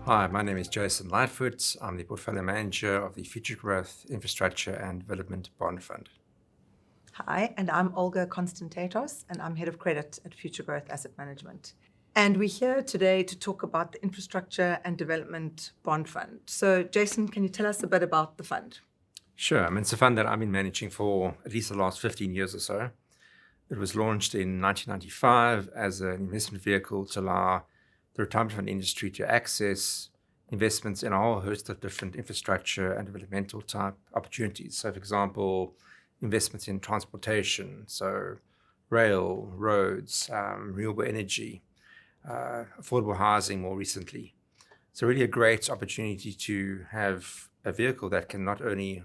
Hi, my name is Jason Lightfoot. I'm the portfolio manager of the Futuregrowth Infrastructure and Development Bond Fund. Hi, and I'm Olga Constantatos, and I'm head of credit at Futuregrowth Asset Management. And we're here today to talk about the Infrastructure and Development Bond Fund. So, Jason, can you tell us a bit about the fund? Sure. It's a fund that I've been managing for at least the last 15 years or so. It was launched in 1995 as an investment vehicle to allow the retirement fund industry to access investments in a whole host of different infrastructure and developmental type opportunities. So, for example, investments in transportation, so rail, roads, renewable energy, affordable housing more recently. So really a great opportunity to have a vehicle that can not only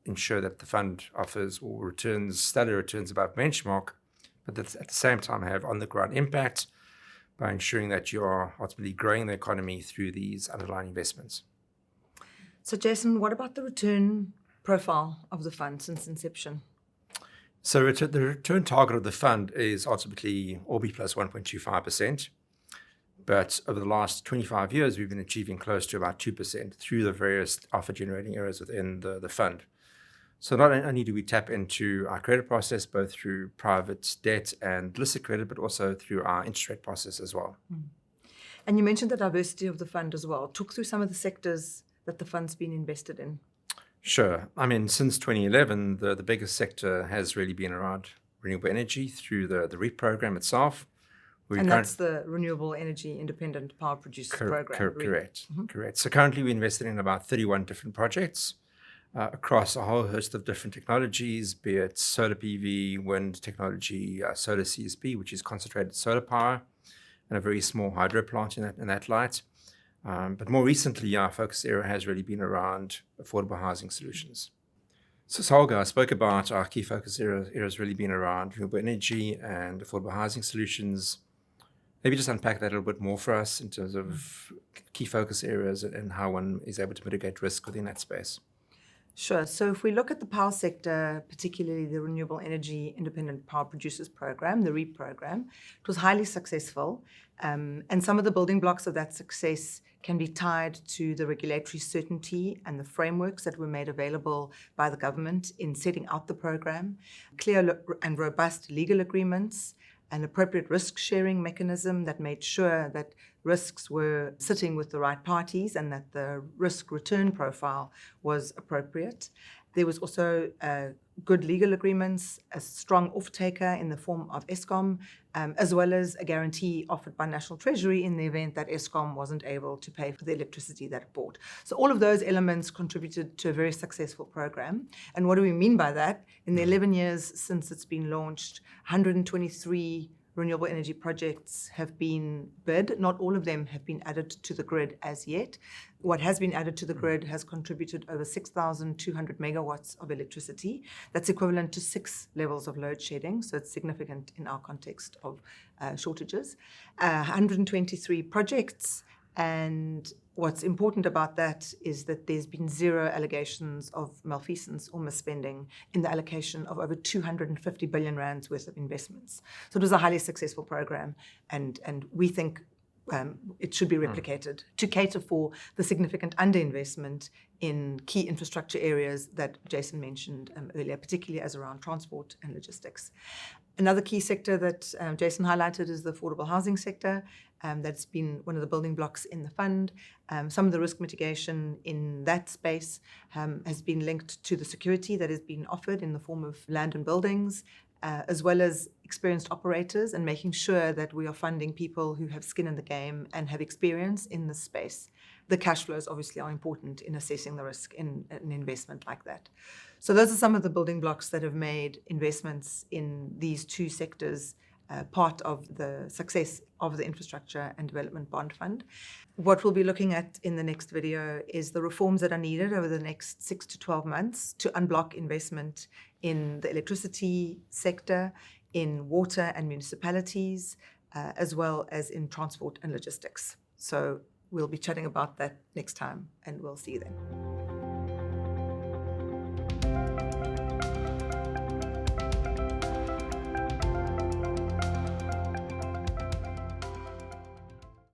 ensure that the fund offers or returns, stellar returns above benchmark, but that at the same time have on-the-ground impact by ensuring that you are ultimately growing the economy through these underlying investments. So, Jason, what about the return profile of the fund since inception? So the return target of the fund is ultimately ORBI plus 1.25%. But over the last 25 years, we've been achieving close to about 2% through the various alpha-generating areas within the fund. So not only do we tap into our credit process, both through private debt and listed credit, but also through our interest rate process as well. And you mentioned the diversity of the fund as well. Talk through some of the sectors that the fund's been invested in. Sure. Since 2011, the biggest sector has really been around renewable energy through the REAP program itself. And that's the Renewable Energy Independent Power Producers Program. Correct. So currently we're invested in about 31 different projects across a whole host of different technologies, be it solar PV, wind technology, solar CSP, which is concentrated solar power, and a very small hydro plant in that light. But more recently, our focus area has really been around affordable housing solutions. So Olga, I spoke about our key focus areas really been around renewable energy and affordable housing solutions. Maybe just unpack that a little bit more for us in terms of key focus areas and how one is able to mitigate risk within that space. Sure. So if we look at the power sector, particularly the Renewable Energy Independent Power Producers Program, the REAP program, it was highly successful. And some of the building blocks of that success can be tied to the regulatory certainty and the frameworks that were made available by the government in setting out the program, clear and robust legal agreements, an appropriate risk-sharing mechanism that made sure that risks were sitting with the right parties and that the risk-return profile was appropriate. There was also good legal agreements, a strong off-taker in the form of Eskom, as well as a guarantee offered by National Treasury in the event that Eskom wasn't able to pay for the electricity that it bought. So all of those elements contributed to a very successful program. And what do we mean by that? In the 11 years since it's been launched, 123 renewable energy projects have been bid. Not all of them have been added to the grid as yet. What has been added to the grid has contributed over 6,200 megawatts of electricity. That's equivalent to 6 levels of load shedding, so it's significant in our context of shortages. 123 projects, and what's important about that is that there's been zero allegations of malfeasance or misspending in the allocation of over 250 billion rands worth of investments. So it was a highly successful program, and we think it should be replicated to cater for the significant underinvestment in key infrastructure areas that Jason mentioned earlier, particularly as around transport and logistics. Another key sector that Jason highlighted is the affordable housing sector. That's been one of the building blocks in the fund. Some of the risk mitigation in that space has been linked to the security that is being offered in the form of land and buildings, as well as experienced operators, and making sure that we are funding people who have skin in the game and have experience in this space. The cash flows obviously are important in assessing the risk in an investment like that. So those are some of the building blocks that have made investments in these two sectors part of the success of the Infrastructure and Development Bond Fund. What we'll be looking at in the next video is the reforms that are needed over the next 6 to 12 months to unblock investment in the electricity sector, in water and municipalities, as well as in transport and logistics. So we'll be chatting about that next time, and we'll see you then.